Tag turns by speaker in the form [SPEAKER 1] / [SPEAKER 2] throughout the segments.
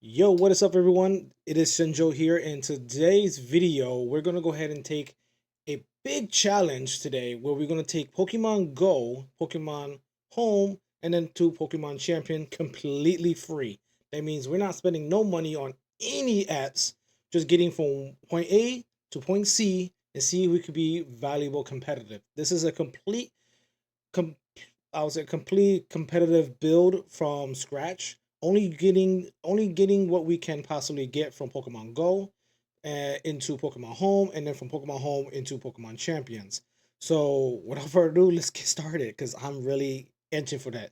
[SPEAKER 1] Yo, what is up, everyone? It is Shinjo here. In today's video, we're going to go ahead and take a big challenge today where we're going to take Pokemon Go, Pokemon Home, and then two Pokemon Champion completely free. That means we're not spending no money on any apps, just getting from point A to point C and see if we could be valuable competitive. This is a com- I would say complete competitive build from scratch. Only getting what we can possibly get from Pokemon Go into Pokemon Home, and then from Pokemon Home into Pokemon Champions. So without further ado, let's get started because I'm really itching for that.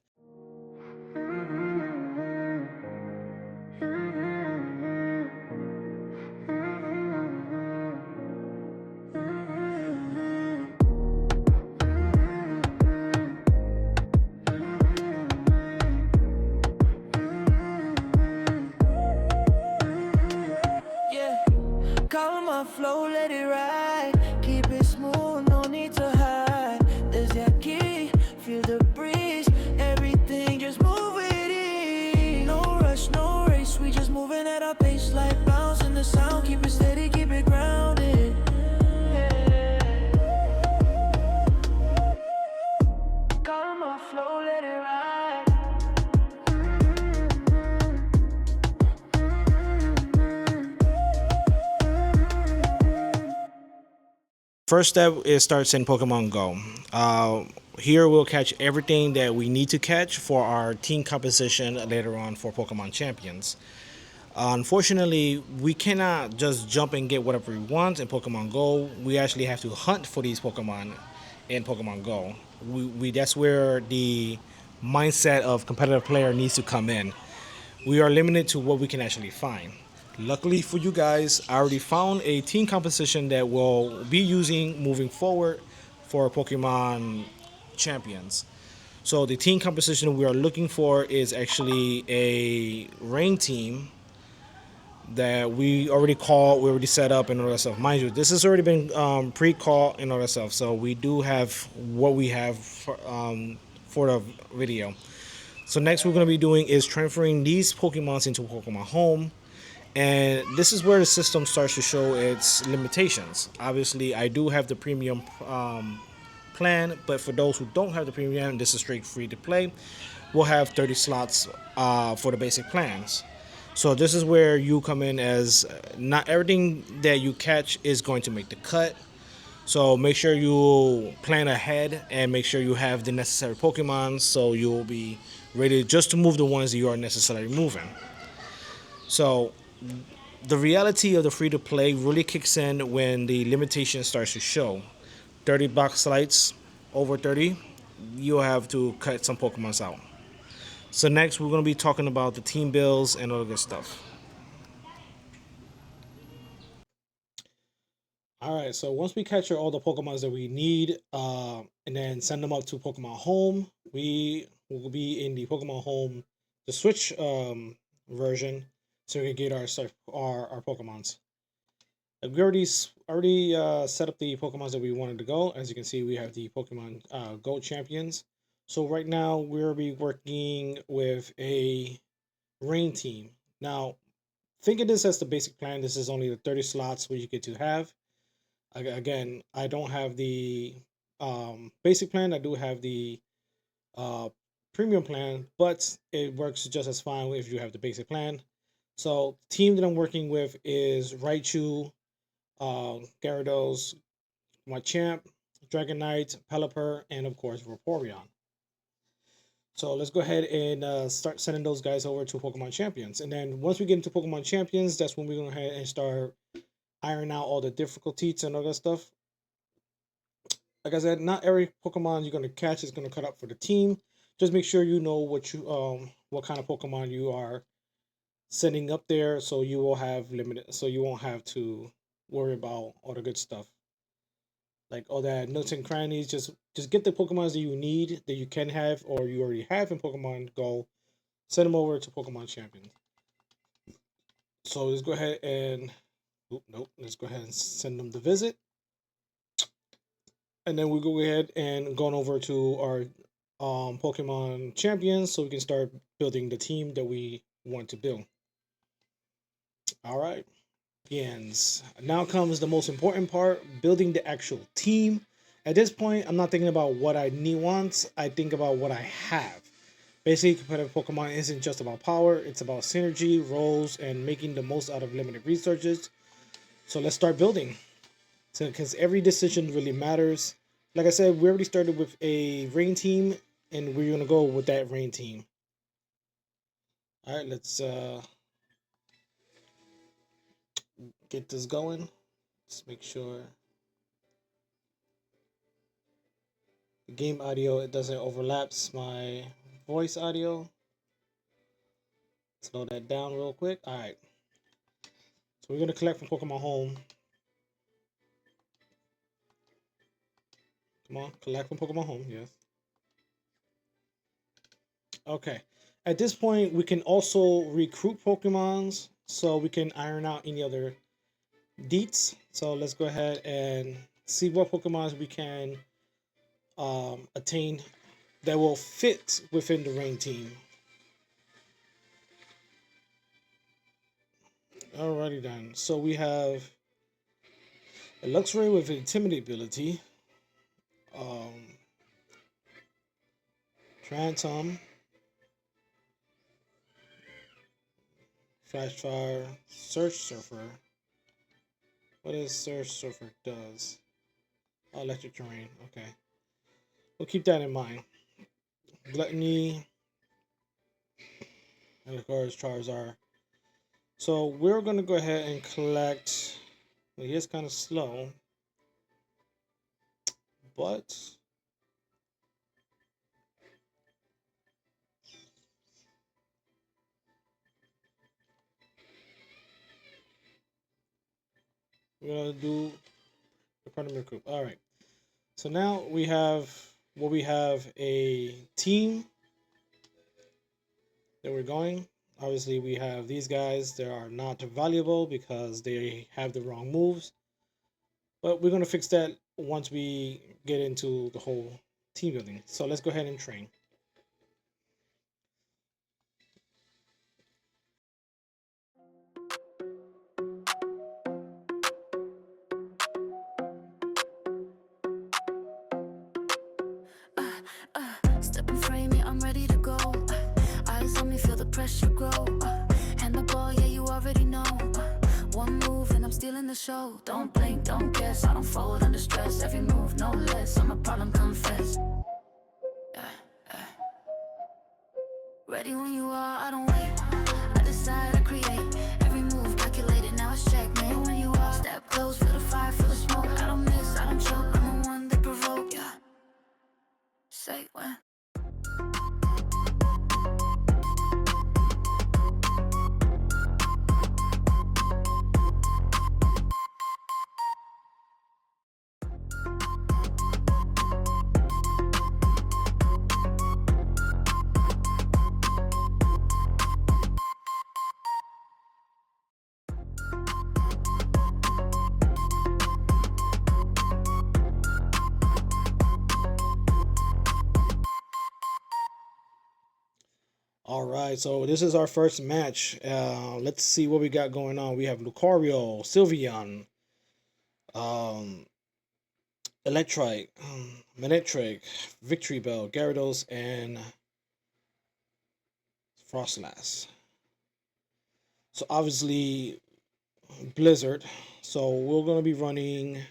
[SPEAKER 2] Yeah, call my flow, let it ride. Keep it smooth, no need to hide. There's that key, feel the breeze. Everything just move with it. No rush, no race, we just moving at our pace. Like bouncing the sound, keep it steady, keep it grounded. Call my flow, let it ride.
[SPEAKER 1] First step is starts in Pokemon Go. Here we'll catch everything that we need to catch for our team composition later on for Pokemon Champions. Unfortunately, we cannot just jump and get whatever we want in Pokemon Go. We actually have to hunt for these Pokemon in Pokemon Go. We That's where the mindset of competitive player needs to come in. We are limited to what we can actually find. Luckily for you guys, I already found a team composition that will be using moving forward for Pokemon Champions. So the team composition we are looking for is actually a rain team that we already set up and all that stuff. Mind you, this has already been pre-called and all that stuff. So we do have what we have for the video. So next we're going to be doing is transferring these Pokemons into Pokemon Home. And this is where the system starts to show its limitations. Obviously, I do have the premium plan, but for those who don't have the premium, this is straight free to play. We'll have 30 slots for the basic plans. So this is where you come in, as not everything that you catch is going to make the cut. So make sure you plan ahead and make sure you have the necessary Pokemon so you will be ready just to move the ones that you are necessarily moving. So the reality of the free to play really kicks in when the limitation starts to show. 30 box lights, over 30, you'll have to cut some Pokemons out. So next we're going to be talking about the team builds and all the good stuff. All right, so once we capture all the Pokemons that we need, and then send them up to Pokemon Home, we will be in the Pokemon Home, the Switch version, so we can get our Pokemons. We already set up the Pokemons that we wanted to go. As you can see, we have the Pokemon Go Champions. So right now we'll be working with a Rain team. Now, think of this as the basic plan. This is only the 30 slots where you get to have. Again, I don't have the basic plan. I do have the uh, premium plan, but it works just as fine if you have the basic plan. So, the team that I'm working with is Raichu, Gyarados, my champ, Dragonite, Pelipper, and of course Vaporeon. So let's go ahead and start sending those guys over to Pokemon Champions. And then once we get into Pokemon Champions, that's when we're going to go ahead and start iron out all the difficulties and all that stuff. Like I said, not every Pokemon you're going to catch is going to cut up for the team. Just make sure you know what kind of Pokemon you are sending up there, so you will have limited, so you won't have to worry about all the good stuff, like all that nooks and crannies. Just get the Pokemons that you need, that you can have or you already have in Pokemon Go. Send them over to Pokemon Champions. So let's go ahead and nope. Let's go ahead and send them the visit, and then we go ahead and go on over to our Pokemon Champions, so we can start building the team that we want to build. All right. Begins. Now comes the most important part, building the actual team. At this point, I'm not thinking about what I need once, I think about what I have. Basically, competitive Pokemon isn't just about power, it's about synergy, roles, and making the most out of limited resources. So let's start building. So, because every decision really matters. Like I said, we already started with a rain team, and we're gonna go with that rain team. All right, let's get this going. Let's make sure the game audio it doesn't overlaps my voice audio. Slow that down real quick. All right, so we're gonna collect from Pokemon Home. Come on, collect from Pokemon Home. Yes. Okay. At this point, we can also recruit Pokemons, so we can iron out any other deets. So let's go ahead and see what Pokemons we can attain that will fit within the rain team. Alrighty then. So we have a Luxray with Intimidate ability, um, Trantom, Flashfire, Surf Surfer. What is Surf Surfer does? Oh, electric terrain. Okay, we'll keep that in mind. Gluttony, and of course Charizard. So we're gonna go ahead and collect. Well, he is kind of slow, but we're gonna do the Predator Group. All right. So now we have we have a team that we're going. Obviously, we have these guys. They are not valuable because they have the wrong moves. But we're gonna fix that once we get into the whole team building. So let's go ahead and train.
[SPEAKER 2] Step and frame it, I'm ready to go. Eyes on me, feel the pressure grow. Hand the ball, yeah, you already know. One move and I'm stealing the show. Don't blink, don't guess, I don't fold under stress. Every move, no less, I'm a problem, confess. Ready when you are, I don't wait. I decide, I create. Every move calculated, now it's checkmate. When you are, step close, feel the fire, feel the smoke. I don't miss, I don't choke, I'm the one that provoke. Yeah. Say when.
[SPEAKER 1] All right, so this is our first match. Let's see what we got going on. We have Lucario, Sylveon, um, Electrike, Manectric, Victory Bell, Gyarados, and Frostlass. So obviously Blizzard. So we're gonna be running.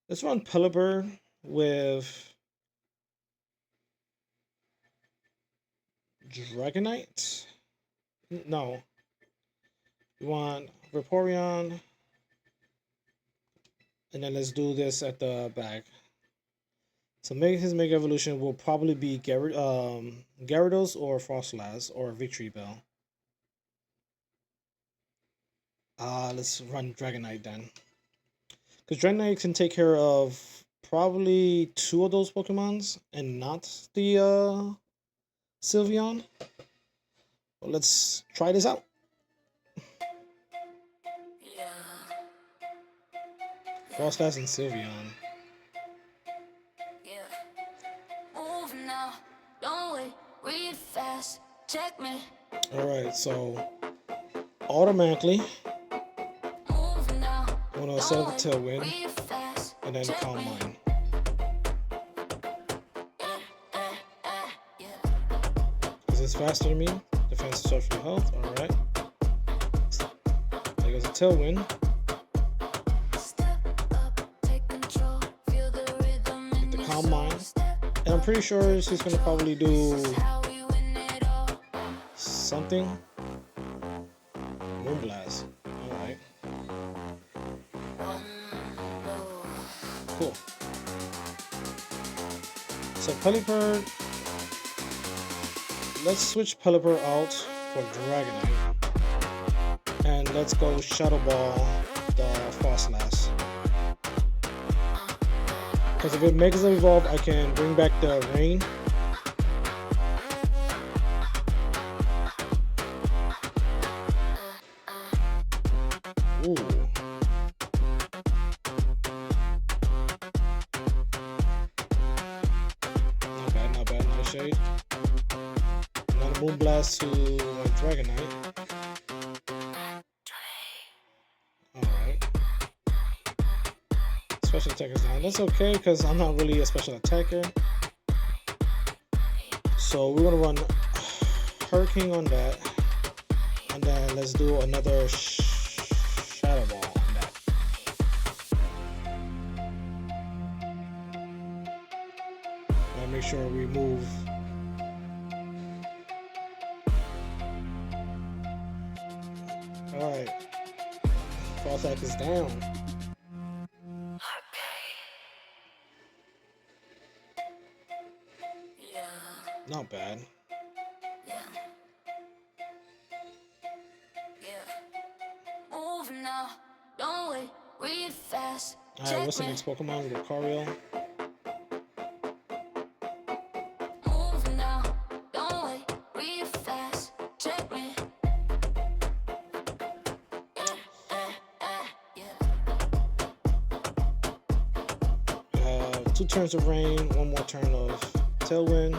[SPEAKER 1] Let's run Pelipper with Dragonite. No, we want Vaporeon, and then let's do this at the back. So his Mega Evolution will probably be Gyarados or Frostlass or Victory Bell. Let's run Dragonite then. Because Dragonite can take care of probably two of those Pokemons and not the Sylveon. Well, let's try this out.
[SPEAKER 2] Yeah.
[SPEAKER 1] Frostlass and Sylveon.
[SPEAKER 2] Yeah. Move now. Don't wait. Read fast. Check me.
[SPEAKER 1] Alright, so automatically
[SPEAKER 2] Move now,
[SPEAKER 1] when I set up
[SPEAKER 2] don't
[SPEAKER 1] the
[SPEAKER 2] wait,
[SPEAKER 1] tailwind
[SPEAKER 2] breathe fast.
[SPEAKER 1] and then
[SPEAKER 2] Check
[SPEAKER 1] calm
[SPEAKER 2] me.
[SPEAKER 1] mine.
[SPEAKER 2] Yeah.
[SPEAKER 1] Because it's faster than me. Defense, social health. Alright. There goes the tailwind.
[SPEAKER 2] Step up, take control, feel the rhythm
[SPEAKER 1] Get
[SPEAKER 2] in
[SPEAKER 1] the
[SPEAKER 2] your
[SPEAKER 1] calm
[SPEAKER 2] soul.
[SPEAKER 1] mine.
[SPEAKER 2] Step
[SPEAKER 1] And I'm
[SPEAKER 2] up,
[SPEAKER 1] pretty sure she's gonna probably do
[SPEAKER 2] this is how we win it all.
[SPEAKER 1] something. Moonblast. Alright. Cool. So Pelipper, let's switch Pelipper out for Dragonite. And let's go Shadow Ball the Frostlass. Because if it makes it evolve, I can bring back the rain. Ooh. Not bad, not bad. Nice shade. Another Moonblast to Dragonite. Alright. Special attackers down. That's okay because I'm not really a special attacker. So we're gonna run Hurricane on that. And then let's do another Shadow Ball on that. And make sure we move. Alright. Fall attack is down.
[SPEAKER 2] Yeah,
[SPEAKER 1] Not bad.
[SPEAKER 2] yeah. Move now, don't wait, breathe fast.
[SPEAKER 1] Alright, what's the next Pokemon? Lucario.
[SPEAKER 2] Move now, don't wait, breathe fast. Check me.
[SPEAKER 1] Two turns of rain, one more turn of tailwind.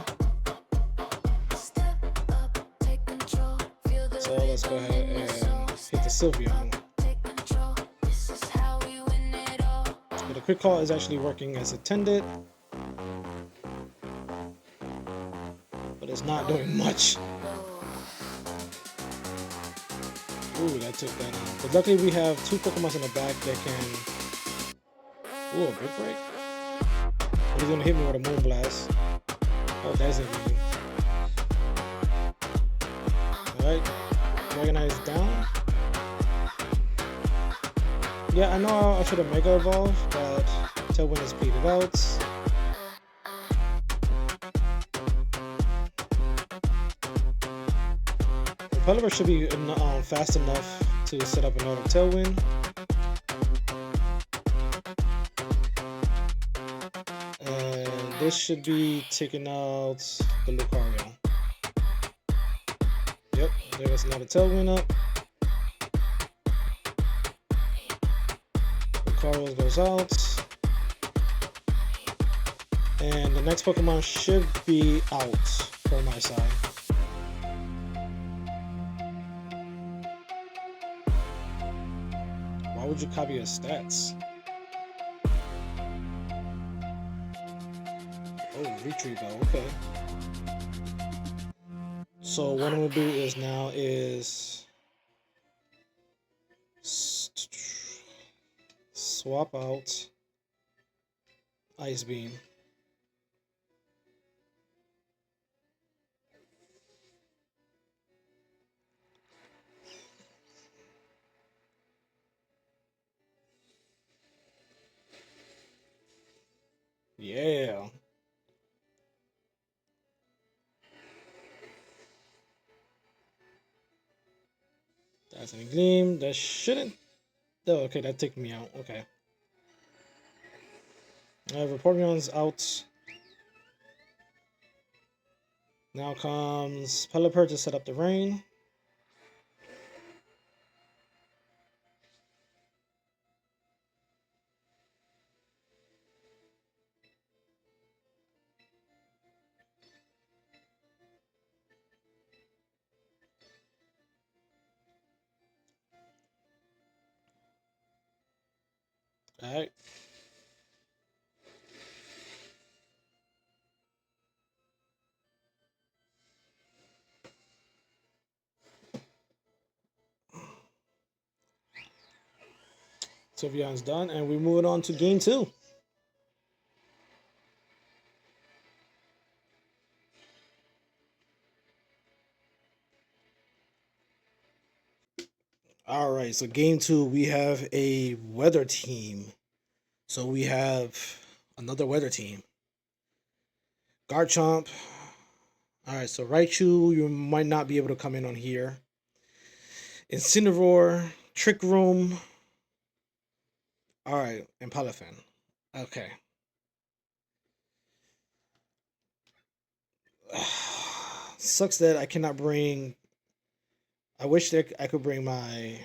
[SPEAKER 2] Step up, take control, feel the
[SPEAKER 1] So let's go ahead and hit the Sylveon.
[SPEAKER 2] take control. This is how we win it all.
[SPEAKER 1] But the quick call is actually working as intended. But it's not doing much. Ooh, that took that out. But luckily we have two Pokemon in the back that can... Ooh, a big break? But he's gonna hit me with a Moonblast. Oh, that's it. Alright. Dragonite is down. Yeah, I know I should have Mega Evolved, but Tailwind has beat it out. The Pelipper should be fast enough to set up another Tailwind. And this should be taking out the Lucario. Yep, there was another Tailwind up. Lucario goes out. And the next Pokemon should be out for my side. Why would you copy his stats? Oh, Retrieval, okay. So what I'm gonna do is now is swap out Ice Beam. Yeah. That's a gleam. That shouldn't. Oh, okay, that took me out. Okay. Vaporeon's out. Now comes Pelipper to set up the rain. All right. Sylveon's done, and we're moving on to game 2. All right, so game 2, we have a weather team. So we have another weather team. Garchomp. All right, so Raichu, you might not be able to come in on here. Incineroar, Trick Room. All right, and Palafin. Okay. Sucks that I cannot bring. I wish that I could bring my.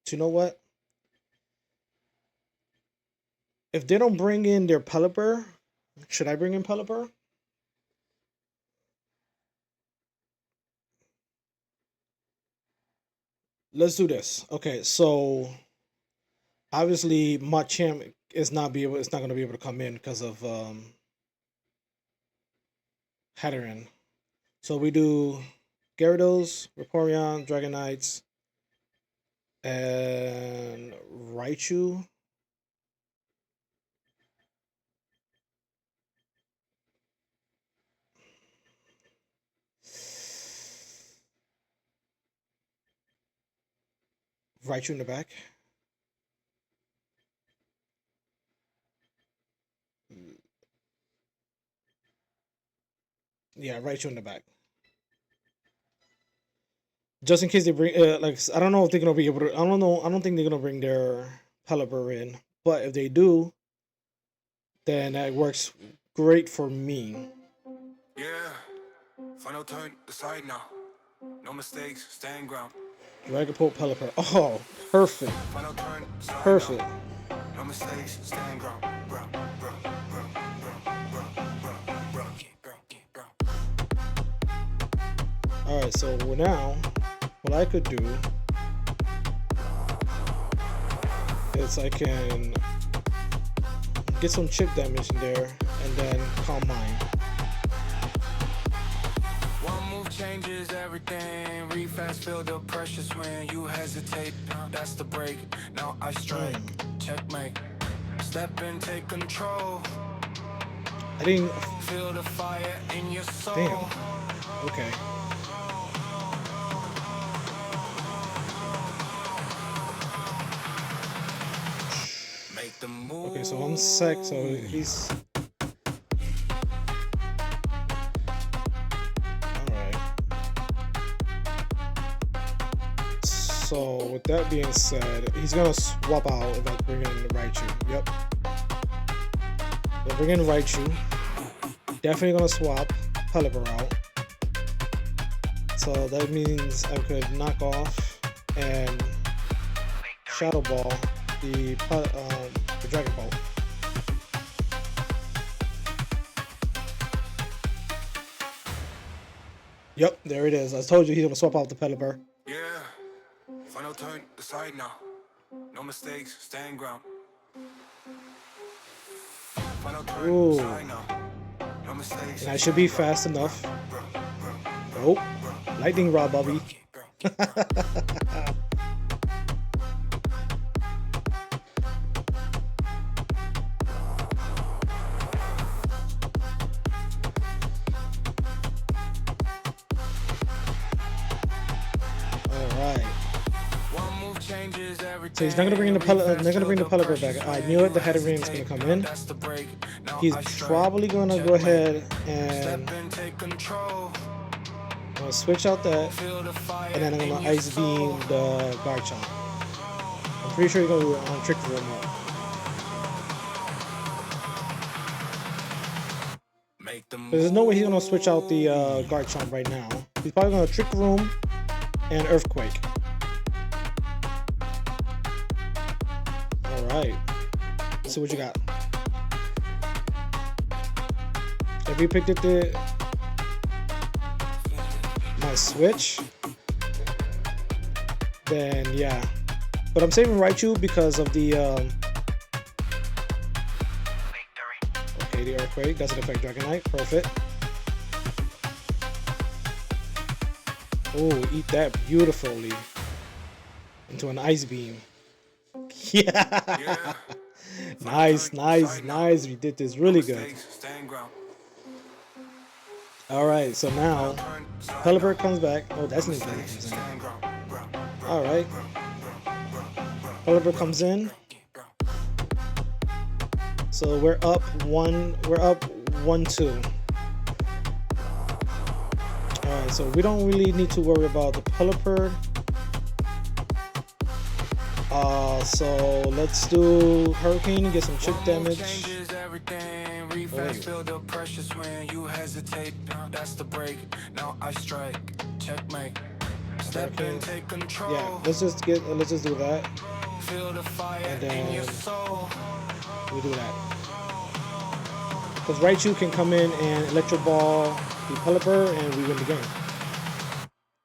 [SPEAKER 1] Do you know what? If they don't bring in their Pelipper, should I bring in Pelipper? Let's do this. Okay, so obviously Machamp is not be able. It's not going to be able to come in because of Hatteran. So we do Gyarados, Vaporeon, Dragonites, and Raichu. Raichu in the back. Yeah, Raichu in the back. Just in case they bring, like, I don't know if they're gonna be able to. I don't know. I don't think they're gonna bring their Pelipper in. But if they do, then that works great for me.
[SPEAKER 2] Yeah, final turn, decide now. No mistakes, stand ground.
[SPEAKER 1] Dragapult Pelipper. Oh, perfect.
[SPEAKER 2] Final turn, decide
[SPEAKER 1] Perfect.
[SPEAKER 2] now. No mistakes, stand ground. Ground, ground, ground, ground, ground, ground, ground, ground.
[SPEAKER 1] All right. So now, what I could do is I can get some chip damage in there and then Calm Mind.
[SPEAKER 2] One move changes everything. Read fast, feel the pressures when you hesitate. That's the break. Now I strike. Checkmate. Step in, take control.
[SPEAKER 1] I didn't.
[SPEAKER 2] Feel the fire in your soul.
[SPEAKER 1] Damn. Okay.
[SPEAKER 2] Make the move.
[SPEAKER 1] Okay, so I'm sick, so he's. Alright. So, with that being said, he's gonna swap out if I bring in Raichu. Yep. So bring in Raichu. Definitely gonna swap Pelipper out. So that means I could knock off and Shadow Ball the Dragon Ball. Yep, there it is. I told you he's gonna swap out the Pelipper.
[SPEAKER 2] Yeah. Final turn, decide now. No mistakes, stand ground. Final turn,
[SPEAKER 1] Ooh.
[SPEAKER 2] decide now. No mistakes.
[SPEAKER 1] And I should be fast enough. Nope. Lightning Rod, Bobby. So he's not gonna bring in the Pelipper back. I knew it. The Hatteran's gonna come in. He's probably gonna go ahead and I'm gonna switch out that, and then I'm gonna Ice Beam the Garchomp. I'm pretty sure he's gonna do it on Trick Room mode. There's no way he's gonna switch out the Garchomp right now. He's probably gonna Trick Room and Earthquake. Alright. Let's see what you got. If you picked it my switch, then yeah. But I'm saving Raichu because of the Okay, Earthquake doesn't affect Dragonite. Perfect. Oh, eat that beautifully into an Ice Beam. Yeah. Nice, nice, nice. We did this really good. All right, so now Pelipper comes back. Oh, that's new comes in. All right, Pelipper comes in. So we're up one. We're up 1-2. All right, so we don't really need to worry about the Pelipper. So let's do Hurricane and get some chip damage.
[SPEAKER 2] Feel the precious when you hesitate. That's the break. Now I strike. Checkmate. Step in, take control.
[SPEAKER 1] Yeah, let's just do that.
[SPEAKER 2] Feel the fire
[SPEAKER 1] and then
[SPEAKER 2] in your soul.
[SPEAKER 1] we do that. Because Raichu can come in and Electro Ball the Pelipper and we win the game.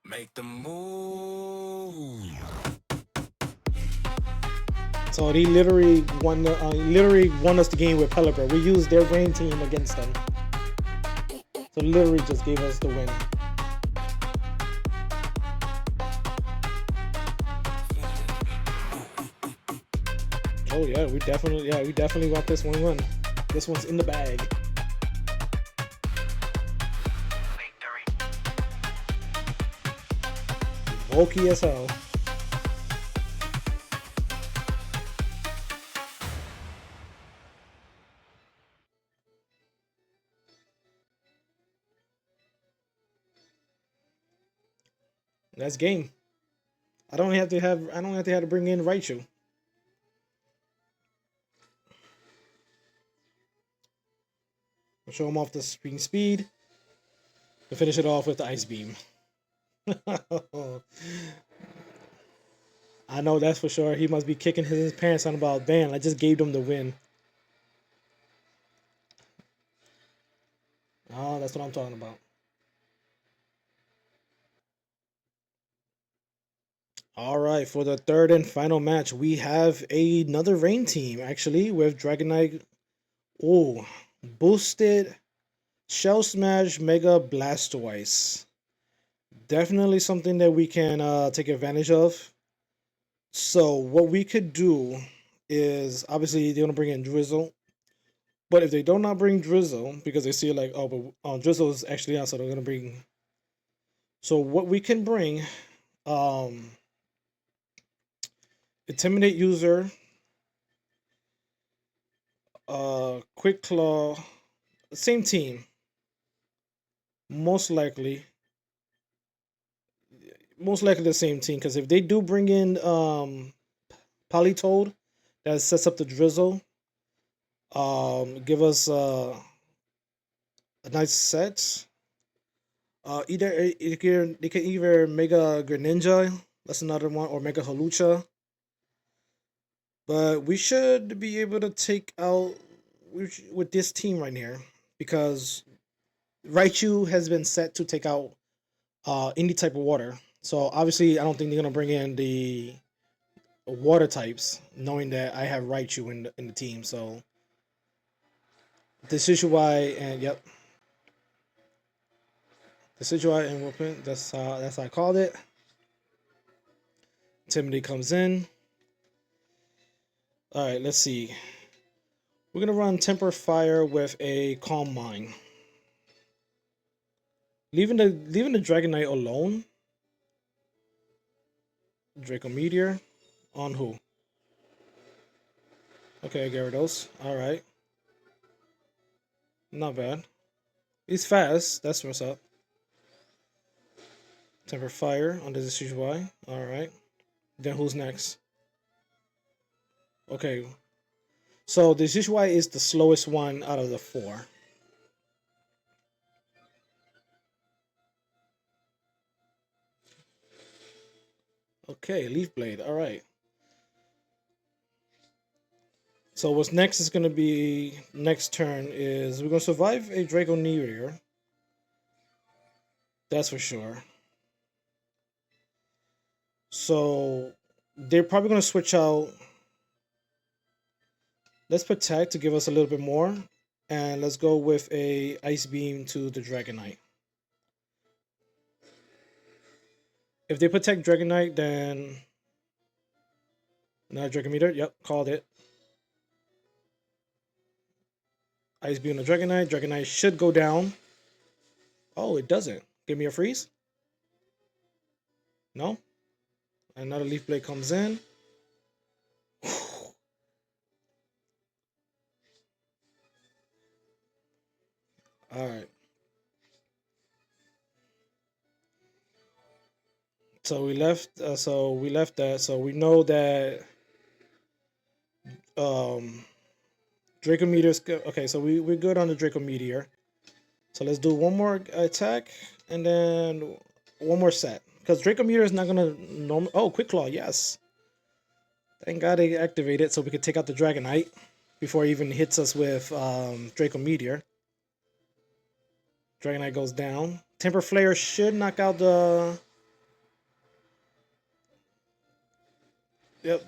[SPEAKER 2] Make the move.
[SPEAKER 1] So he literally won us the game with Pelipper. We used their rain team against them. So literally just gave us the win. Oh yeah, we definitely got this one won. This one's in the bag. Bulky as hell. That's game. I don't have to have to bring in Raichu. I'll show him off the speed and finish it off with the Ice Beam. I know that's for sure. He must be kicking his pants on about, damn, I just gave them the win. Oh, that's what I'm talking about. All right, for the third and final match, we have another rain team actually with Dragonite. Oh, boosted Shell Smash Mega Blastoise. Definitely something that we can take advantage of. So what we could do is obviously they're gonna bring in Drizzle, but if they do not bring Drizzle because they see like, oh, but Drizzle is actually out, so they're gonna bring. So what we can bring, Intimidate User, Quick Claw, same team, most likely the same team, because if they do bring in Politoed, that sets up the Drizzle. Give us a nice set. They can either Mega Greninja, that's another one, or Mega Halucha. But we should be able to take out with this team right here, because Raichu has been set to take out any type of water. So obviously, I don't think they're gonna bring in the water types, knowing that I have Raichu in the team. So this is why, and yep, this is why, and whooping. That's how I called it. Timothy comes in. All right, let's see. We're gonna run Temper Fire with a Calm Mind, leaving the Dragonite alone. Draco Meteor on who? Okay, Gyarados. All right, not bad. He's fast. That's what's up. Temper Fire on the CGY. All right. Then who's next? Okay. So the CGY is the slowest one out of the 4. Okay, Leaf Blade. All right. So what's next is going to be, next turn is we're going to survive a Draco Meteor. That's for sure. So they're probably going to switch out. Let's Protect to give us a little bit more. And let's go with a Ice Beam to the Dragonite. If they protect Dragonite, then not Dragon Meter. Yep, called it. Ice Beam on the Dragonite. Dragonite should go down. Oh, it doesn't. Give me a freeze. No. Another Leaf Blade comes in. All right. So we left. So we left that. So we know that um, Draco Meteor's good. Okay, so we're good on the Draco Meteor. So let's do one more attack and then one more set. Because Draco Meteor is not gonna oh, Quick Claw, yes. Thank God they activated so we could take out the Dragonite before he even hits us with Draco Meteor. Dragonite goes down. Temper Flare should knock out the. Yep.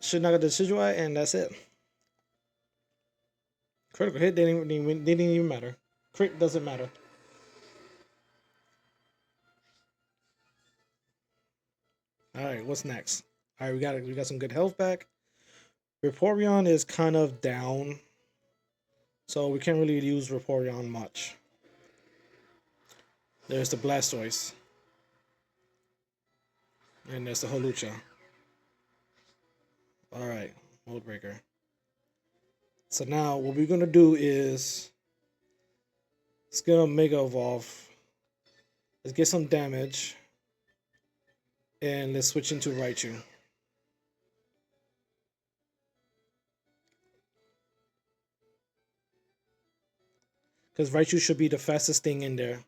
[SPEAKER 1] Should knock out the Decidueye, and that's it. Critical hit didn't even matter. Crit doesn't matter. Alright, what's next? Alright, we got some good health back. Vaporeon is kind of down. So we can't really use Vaporeon much. There's the Blastoise. And there's the Holucha. Alright, Mold Breaker. So now what we're gonna do is it's gonna Mega Evolve. Let's get some damage. And let's switch into Raichu. Because Raichu should be the fastest thing in there.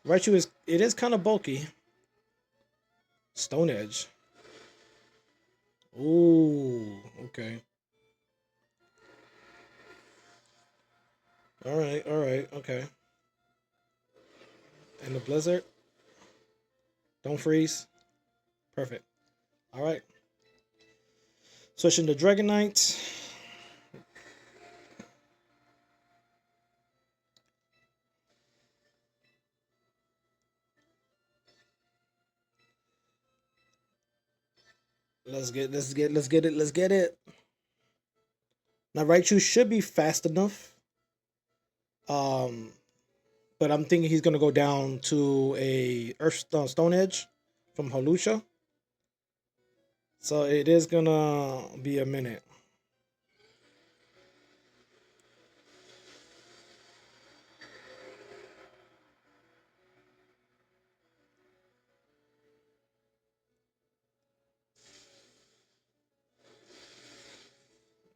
[SPEAKER 1] Raichu is kind of bulky. Stone Edge. Ooh, okay. Alright, okay. And the Blizzard. Don't freeze. Perfect. Alright. Switching to Dragonite. Let's get it. Now Raichu should be fast enough. But I'm thinking he's gonna go down to a Stone Edge from Holucha. So it is gonna be a minute.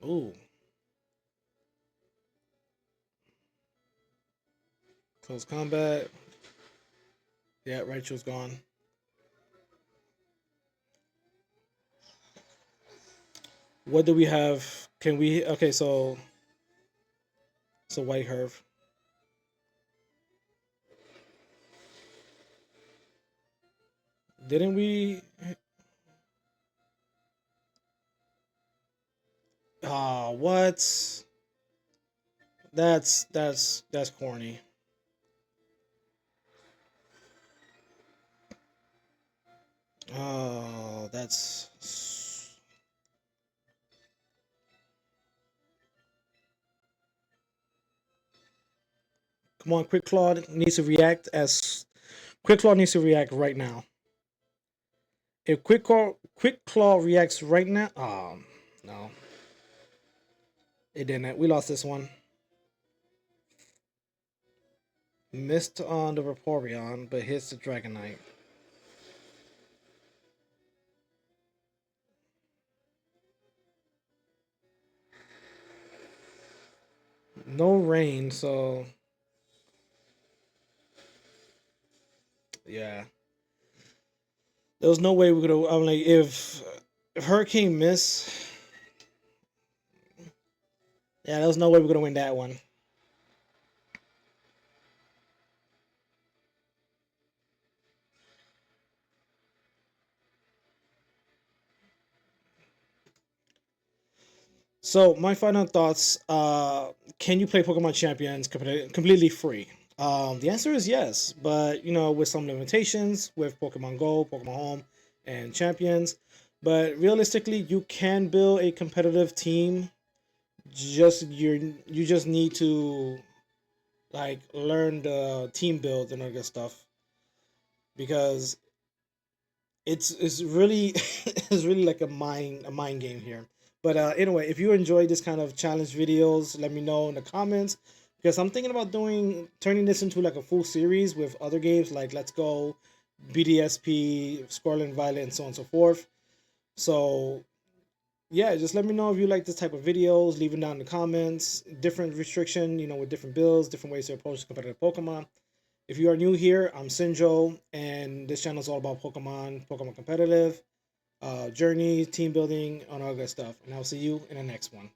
[SPEAKER 1] Ooh. Close combat. Yeah, Raichu's gone. What do we have? Can we? Okay, so White Herb. Didn't we? Ah, what? That's corny. Oh, that's. Come on, Quick Claw needs to react as Quick Claw needs to react right now. If Quick Claw reacts right now, no, it didn't. We lost this one. Missed on the Vaporeon, but hits the Dragonite. No rain, so yeah. There was no way we could have. I'm like, if Hurricane miss, yeah, there was no way we could have win that one. So my final thoughts: can you play Pokemon Champions completely free? The answer is yes, but with some limitations with Pokemon Go, Pokemon Home, and Champions. But realistically, you can build a competitive team. You just need to like learn the team build and all that stuff because it's really it's really like a mind game here. But anyway, if you enjoy this kind of challenge videos, let me know in the comments because I'm thinking about doing turning this into like a full series with other games like Let's Go, BDSP, Scarlet Violet, and so on and so forth. So yeah, just let me know if you like this type of videos. Leave it down in the comments. Different restriction, with different builds, different ways to approach competitive Pokemon. If you are new here, I'm Sinjo, and this channel is all about Pokemon, Pokemon competitive, journey, team building, and all that stuff. And I'll see you in the next one.